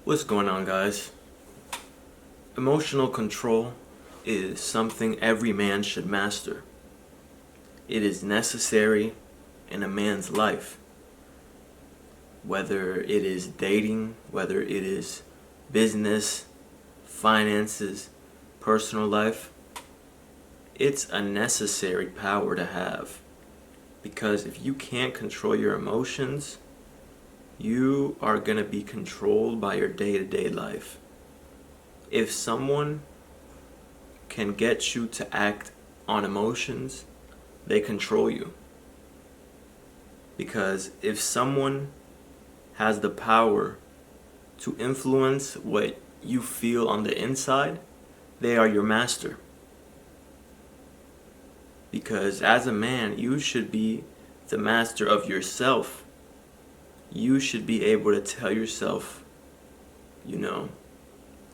What's going on, guys? Emotional control is something every man should master. It is necessary in a man's life, whether it is dating, whether it is business, finances, personal life. It's a necessary power to have, because if you can't control your emotions, you are going to be controlled by your day-to-day life. If someone can get you to act on emotions, they control you. Because if someone has the power to influence what you feel on the inside, they are your master. Because as a man, you should be the master of yourself. You should be able to tell yourself,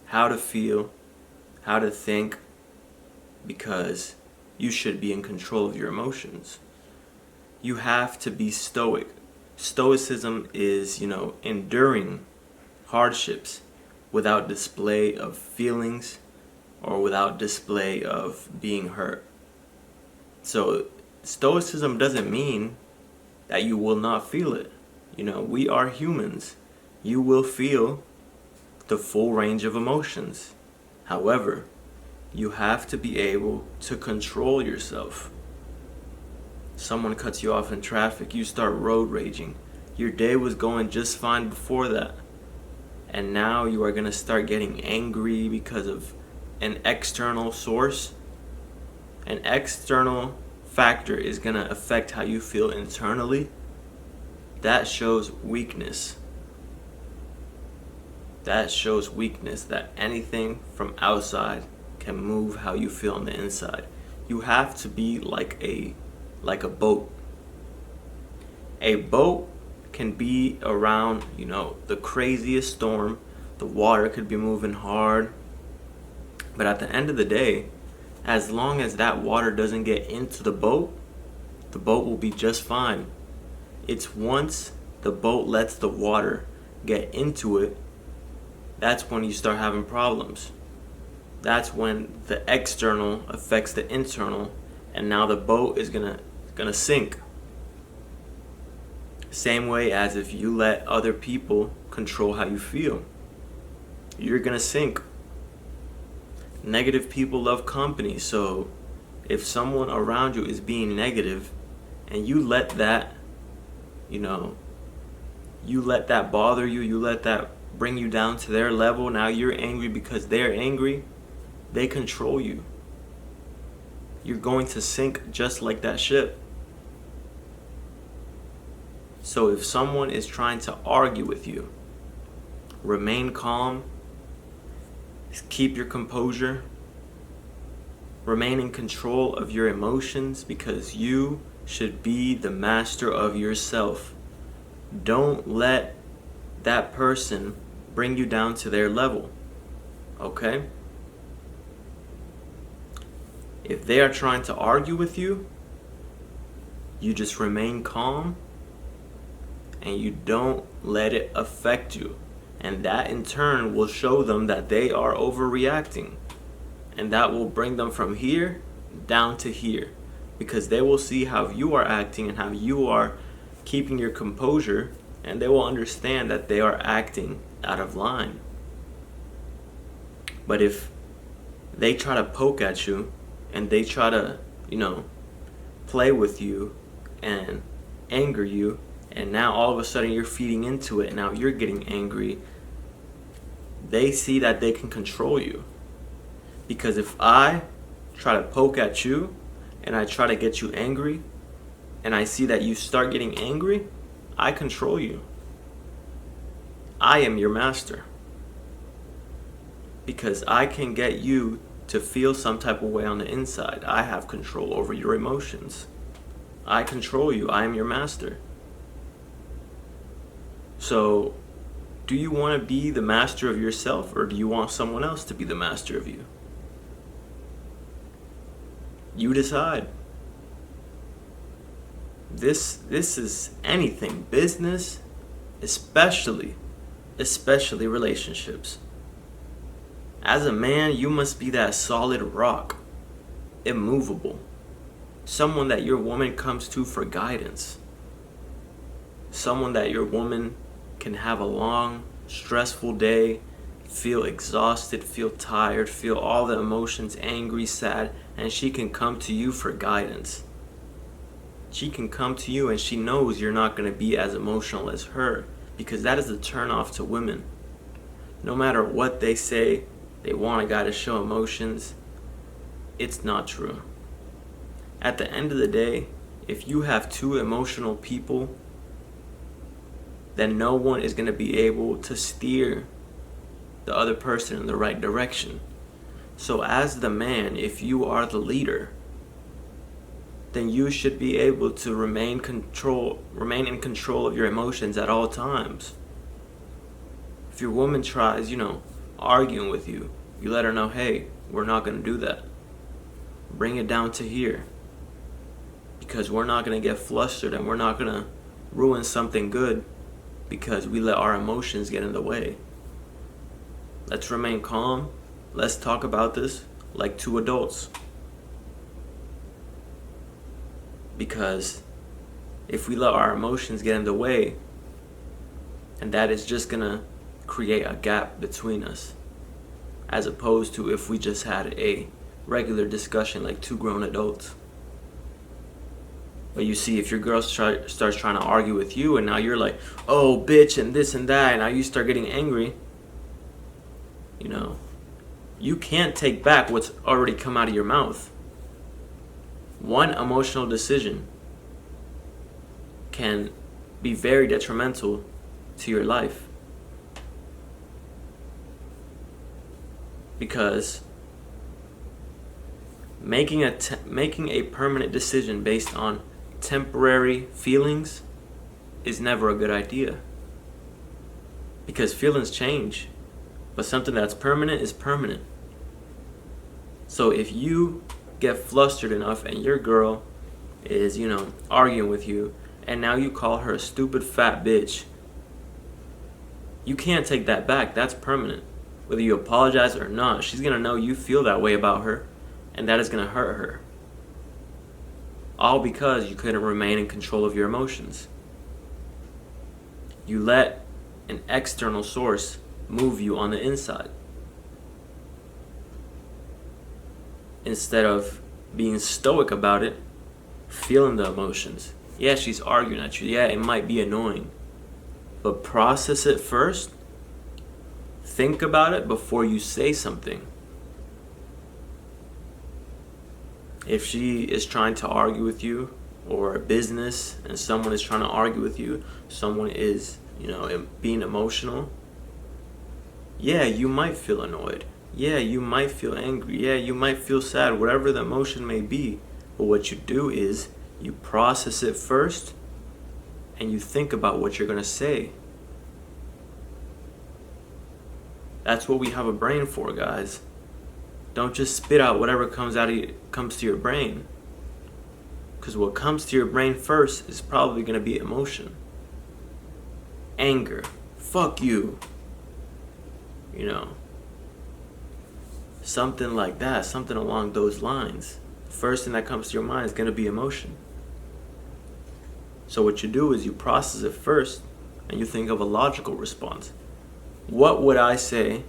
how to feel, how to think, because you should be in control of your emotions. You have to be stoic. Stoicism is, enduring hardships without display of feelings or without display of being hurt. So, stoicism doesn't mean that you will not feel it. We are humans. You will feel the full range of emotions. However, you have to be able to control yourself. Someone cuts you off in traffic, you start road raging. Your day was going just fine before that. And now you are going to start getting angry because of an external source. An external factor is going to affect how you feel internally. That shows weakness. That shows weakness, that anything from outside can move how you feel on the inside. You have to be like a boat. A boat can be around, the craziest storm. The water could be moving hard. But at the end of the day, as long as that water doesn't get into the boat will be just fine. It's once the boat lets the water get into it, that's when you start having problems. That's when the external affects the internal, and now the boat is gonna sink. Same way as if you let other people control how you feel, you're gonna sink. Negative people love company, so if someone around you is being negative and you let that, you let that bother you, you let that bring you down to their level, now you're angry because they're angry, they control you. You're going to sink just like that ship. So if someone is trying to argue with you, remain calm, keep your composure, remain in control of your emotions, because you should be the master of yourself. Don't let that person bring you down to their level, okay? If they are trying to argue with you, you just remain calm and you don't let it affect you. And that in turn will show them that they are overreacting. And that will bring them from here down to here, because they will see how you are acting and how you are keeping your composure, and they will understand that they are acting out of line. But if they try to poke at you and they try to, play with you and anger you, and now all of a sudden you're feeding into it, and now you're getting angry, they see that they can control you. Because if I try to poke at you and I try to get you angry, and I see that you start getting angry, I control you. I am your master. Because I can get you to feel some type of way on the inside. I have control over your emotions. I control you. I am your master. So, do you want to be the master of yourself, or do you want someone else to be the master of you? You decide. This is anything, business, especially especially relationships. As a man, you must be that solid rock, immovable, someone that your woman comes to for guidance, someone that your woman can have a long, stressful day, feel exhausted, feel tired, feel all the emotions, angry, sad, and she can come to you for guidance. She can come to you and she knows you're not going to be as emotional as her, because that is the turnoff to women. No matter what they say, they want a guy to show emotions. It's not true. At the end of the day, if you have two emotional people, then no one is going to be able to steer the other person in the right direction. So as the man, if you are the leader, then you should be able to remain in control of your emotions at all times. If your woman tries, arguing with you, you let her know, hey, we're not going to do that. Bring it down to here. Because we're not going to get flustered and we're not going to ruin something good because we let our emotions get in the way. Let's remain calm. Let's talk about this like two adults. Because if we let our emotions get in the way, and that is just going to create a gap between us, as opposed to if we just had a regular discussion like two grown adults. But you see, if your girl starts trying to argue with you and now you're like, oh bitch and this and that, and now you start getting angry, you can't take back what's already come out of your mouth. One emotional decision can be very detrimental to your life. Because making a permanent decision based on temporary feelings is never a good idea. Because feelings change, but something that's permanent is permanent. So if you get flustered enough and your girl is, arguing with you, and now you call her a stupid fat bitch, you can't take that back. That's permanent. Whether you apologize or not, she's going to know you feel that way about her, and that is going to hurt her. All because you couldn't remain in control of your emotions. You let an external source move you on the inside. Instead of being stoic about it, feeling the emotions. Yeah, she's arguing at you. Yeah, it might be annoying. But process it first. Think about it before you say something. If she is trying to argue with you, or a business, and someone is trying to argue with you, someone is, being emotional, yeah, you might feel annoyed. Yeah, you might feel angry. Yeah, you might feel sad, whatever the emotion may be. But what you do is you process it first and you think about what you're going to say. That's what we have a brain for, guys. Don't just spit out whatever comes to your brain. Because what comes to your brain first is probably going to be emotion. Anger. Fuck you. Something like that, something along those lines. First thing that comes to your mind is going to be emotion. So what you do is you process it first and you think of a logical response. What would I say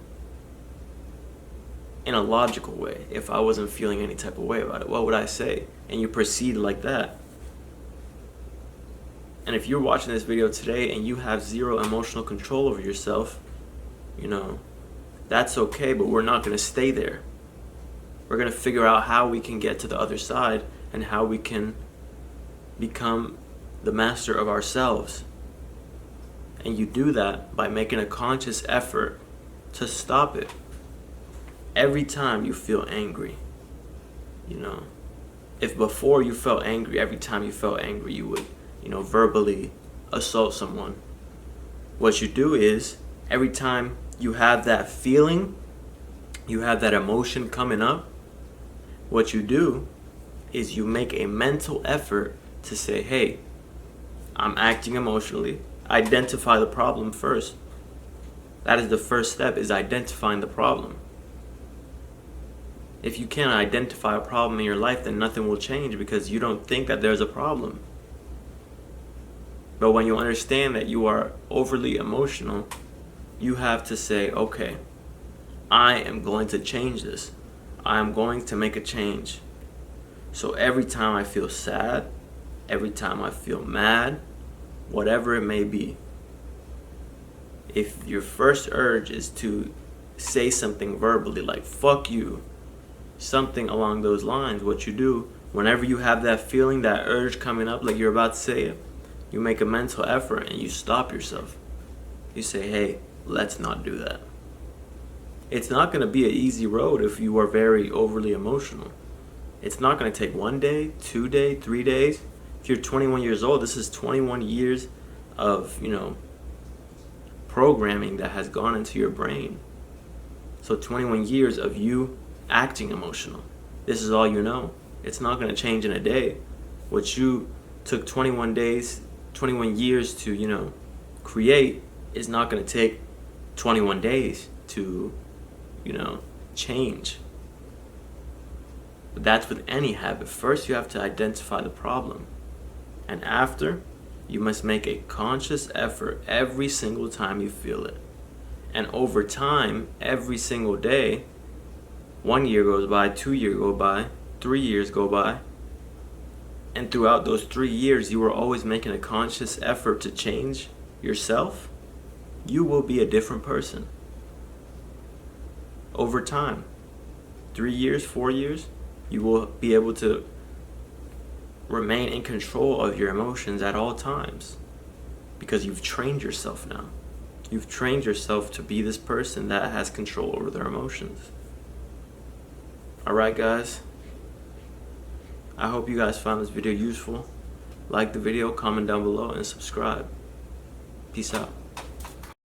in a logical way if I wasn't feeling any type of way about it? What would I say? And you proceed like that. And if you're watching this video today and you have zero emotional control over yourself, that's okay, but we're not going to stay there. We're going to figure out how we can get to the other side and how we can become the master of ourselves. And you do that by making a conscious effort to stop it. Every time you feel angry, if before you felt angry, every time you felt angry, you would, verbally assault someone. What you do is every time you have that feeling, you have that emotion coming up, what you do is you make a mental effort to say, hey, I'm acting emotionally. Identify the problem first. That is the first step, is identifying the problem. If you can't identify a problem in your life, then nothing will change because you don't think that there's a problem. But when you understand that you are overly emotional, you have to say, okay, I am going to change this. I am going to make a change. So every time I feel sad, every time I feel mad, whatever it may be, if your first urge is to say something verbally like, fuck you, something along those lines, what you do, whenever you have that feeling, that urge coming up, like you're about to say it, you make a mental effort and you stop yourself. You say, hey, let's not do that. It's not going to be an easy road if you are very overly emotional. It's not going to take 1 day, 2 days, 3 days. If you're 21 years old, this is 21 years of, programming that has gone into your brain. So 21 years of you acting emotional. This is all you know. It's not going to change in a day. What you took 21 years to, create is not going to take 21 days to, change. But that's with any habit. First, you have to identify the problem. And after, you must make a conscious effort every single time you feel it. And over time, every single day, 1 year goes by, 2 years go by, 3 years go by. And throughout those 3 years, you are always making a conscious effort to change yourself. You will be a different person. Over time, 3 years, 4 years, you will be able to remain in control of your emotions at all times because you've trained yourself now. You've trained yourself to be this person that has control over their emotions. Alright guys, I hope you guys found this video useful. Like the video, comment down below, and subscribe. Peace out.